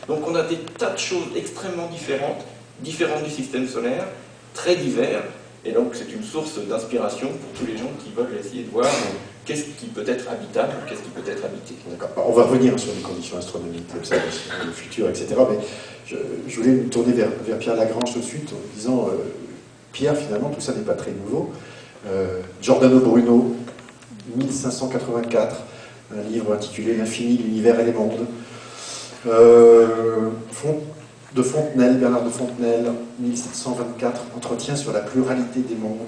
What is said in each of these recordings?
Donc on a des tas de choses extrêmement différentes du système solaire, très divers, et donc c'est une source d'inspiration pour tous les gens qui veulent essayer de voir qu'est-ce qui peut être habitable, qu'est-ce qui peut être habité. D'accord. On va revenir sur les conditions astronomiques, l'observation, le futur, etc. Mais je voulais me tourner vers Pierre Lagrange tout de suite en disant, Pierre, finalement, tout ça n'est pas très nouveau. Giordano Bruno, 1584, un livre intitulé L'infini, l'univers et les mondes. De Fontenelle, Bernard de Fontenelle, 1724, Entretien sur la pluralité des mondes,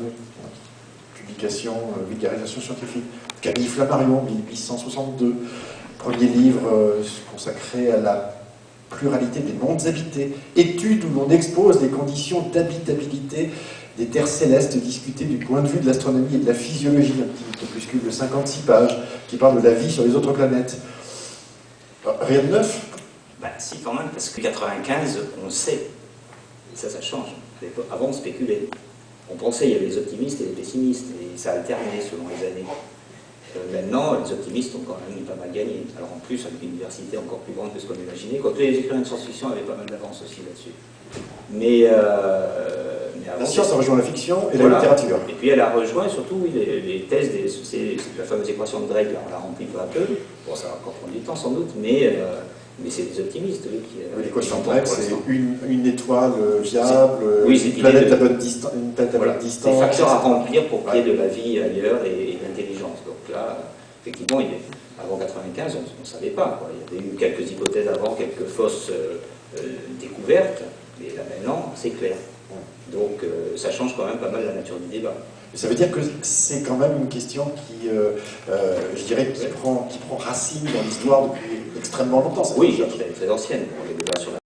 publication, vulgarisation scientifique. Camille Flammarion, 1862, premier livre consacré à la pluralité des mondes habités, étude où l'on expose les conditions d'habitabilité des terres célestes discutées du point de vue de l'astronomie et de la physiologie, un petit opuscule de 56 pages qui parle de la vie sur les autres planètes. Rien de neuf? Ben, si, quand même, parce que 95, on sait, et ça change. Avant, on spéculait. On pensait, il y avait les optimistes et les pessimistes, et ça alternait selon les années. Maintenant, les optimistes ont quand même pas mal gagné. Alors en plus, avec une diversité encore plus grande que ce qu'on imaginait, quoique les écrivains de science-fiction avaient pas mal d'avance aussi là-dessus. Mais avant, la science a rejoint la fiction et voilà. La littérature. Et puis elle a rejoint surtout les thèses, la fameuse équation de Drake, on l'a remplie peu à peu. Bon, ça va encore prendre du temps sans doute, mais c'est des optimistes qui... L'équation de Drake, c'est une étoile viable, oui, une planète à bonne distance. Des facteurs à remplir pour qu'il y ait de la vie ailleurs et de l'intelligence. Donc là, effectivement, avant 95, on ne savait pas. Quoi. Il y avait eu quelques hypothèses avant, quelques fausses découvertes, mais là maintenant, c'est clair. Donc ça change quand même pas mal la nature du débat. Ça veut dire que c'est quand même une question qui, je dirais, qui prend racine dans l'histoire depuis extrêmement longtemps. Oui, qui est très ancienne. Les débats sur la